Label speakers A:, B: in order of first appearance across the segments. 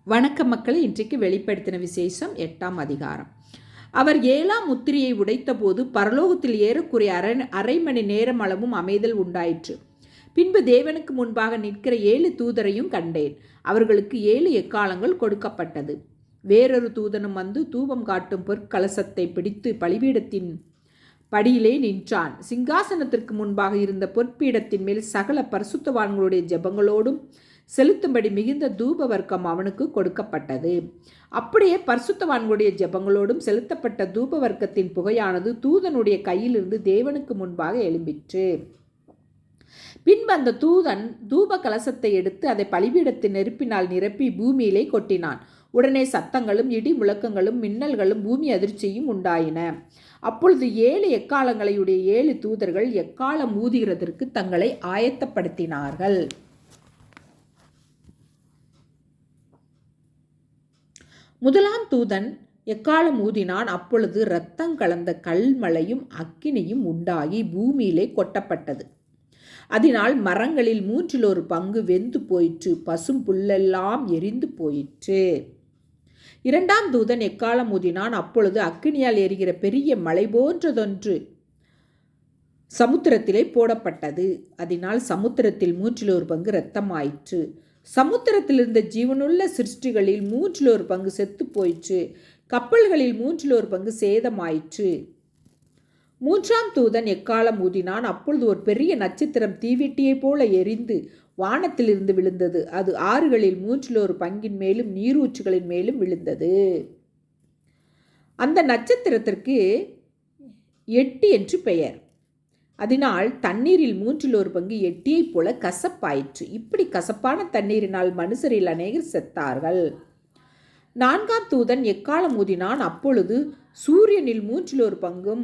A: வணக்கம் மக்களே. இன்றைக்கு வெளிப்படுத்தின விசேஷம் 8ஆம் அதிகாரம். அவர் 7ஆம் முத்திரையை உடைத்தபோது பரலோகத்தில் ஏறக்குறைய அரை மணி நேரம் அளவும் அமைதல் உண்டாயிற்று. பின்பு தேவனுக்கு முன்பாக நிற்கிற 7 தூதரையும் கண்டேன். அவர்களுக்கு 7 எக்காலங்கள் கொடுக்கப்பட்டது. வேறொரு தூதனும் வந்து தூபம் காட்டும் பொற்கலசத்தை பிடித்து பலிபீடத்தின் படியிலே நின்றான். சிங்காசனத்திற்கு முன்பாக இருந்த பொற்பீடத்தின் மேல் சகல பரிசுத்தவான்களுடைய ஜெபங்களோடும் செலுத்தும்படி மிகுந்த தூப வர்க்கம் அவனுக்கு கொடுக்கப்பட்டது. அப்படியே பரிசுத்தவான்களுடைய ஜெபங்களோடும் செலுத்தப்பட்ட தூப வர்க்கத்தின் புகையானது தூதனுடைய கையிலிருந்து தேவனுக்கு முன்பாக எழும்பிற்று. பின்பு அந்த தூதன் தூப கலசத்தை எடுத்து அதை பலிபீடத்தின் நெருப்பினால் நிரப்பி பூமியிலே கொட்டினான். உடனே சத்தங்களும் இடி முழக்கங்களும் மின்னல்களும் பூமி அதிர்ச்சியும் உண்டாயின. அப்பொழுது 7 எக்காலங்களையுடைய 7 தூதர்கள் எக்காலம் ஊதுகிறதற்கு தங்களை ஆயத்தப்படுத்தினார்கள். முதலாம் தூதன் எக்காலம் ஊதினான். அப்பொழுது இரத்தம் கலந்த கல்மழையும் அக்கினியும் உண்டாகி பூமியிலே கொட்டப்பட்டது. அதனால் மரங்களில் 1/3 பங்கு வெந்து போயிற்று, பசும் புல்லெல்லாம் எரிந்து போயிற்று. 2ஆம் தூதன் எக்காலம் ஊதினான். அப்பொழுது அக்கினியால் எரிகிற பெரிய மலை போன்றதொன்று சமுத்திரத்திலே போடப்பட்டது. அதனால் சமுத்திரத்தில் 1/3 பங்கு இரத்தமாயிற்று. சமுத்திரத்தில் இருந்த ஜீவனுள்ள சிருஷ்டிகளில் 1/3 பங்கு செத்து போயிற்று. கப்பல்களில் 1/3 பங்கு சேதமாயிற்று. 3ஆம் தூதன் எக்காலம் ஊதினான். அப்பொழுது ஒரு பெரிய நட்சத்திரம் தீவெட்டியைப் போல எரிந்து வானத்திலிருந்து விழுந்தது. அது ஆறுகளில் 1/3 பங்கின் மேலும் நீரூற்றுகளின் மேலும் விழுந்தது. அந்த நட்சத்திரத்திற்கு 8 என்று பெயர். அதனால் தண்ணீரில் 1/3 பங்கு எட்டியைப் போல கசப்பாயிற்று. இப்படி கசப்பான தண்ணீரினால் மனுஷரில் அநேகர் செத்தார்கள். 4ஆம் தூதன் எக்காலம் ஊதினான். அப்பொழுது சூரியனில் 1/3 பங்கும்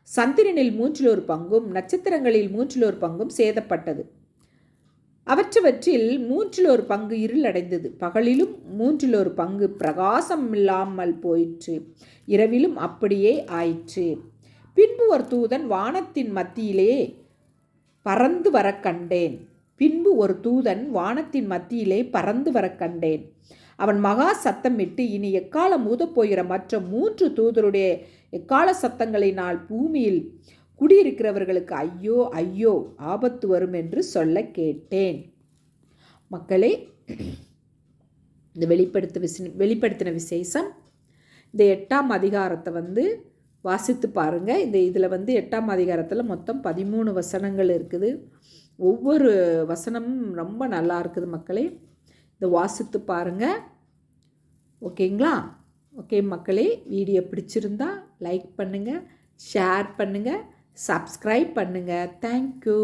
A: சந்திரனில் 1/3 பங்கும் நட்சத்திரங்களில் 1/3 பங்கும் சேதப்பட்டது. அவற்றவற்றில் 1/3 பங்கு இருளடைந்தது. பகலிலும் 1/3 பங்கு பிரகாசம் இல்லாமல் போயிற்று. இரவிலும் அப்படியே ஆயிற்று. பின்பு ஒரு தூதன் வானத்தின் மத்தியிலே பறந்து வர கண்டேன். அவன் மகா சத்தமிட்டு, இனி எக்காலம் ஊதப்போகிற மற்ற 3 தூதருடைய எக்கால சத்தங்களினால் பூமியில் குடியிருக்கிறவர்களுக்கு ஐயோ ஐயோ ஆபத்து வரும் என்று சொல்ல கேட்டேன். மக்களே, இந்த வெளிப்படுத்தின விசேஷம் இந்த 8ஆம் அதிகாரத்தை வாசித்து பாருங்கள். இதில் 8ஆம் அதிகாரத்தில் மொத்தம் 13 வசனங்கள் இருக்குது. ஒவ்வொரு வசனமும் ரொம்ப நல்லா இருக்குது மக்களே. இதை வாசித்து பாருங்கள். ஓகேங்களா? ஓகே மக்களே, வீடியோ பிடிச்சிருந்தா லைக் பண்ணுங்கள், ஷேர் பண்ணுங்கள், சப்ஸ்கிரைப் பண்ணுங்கள். தேங்க்யூ.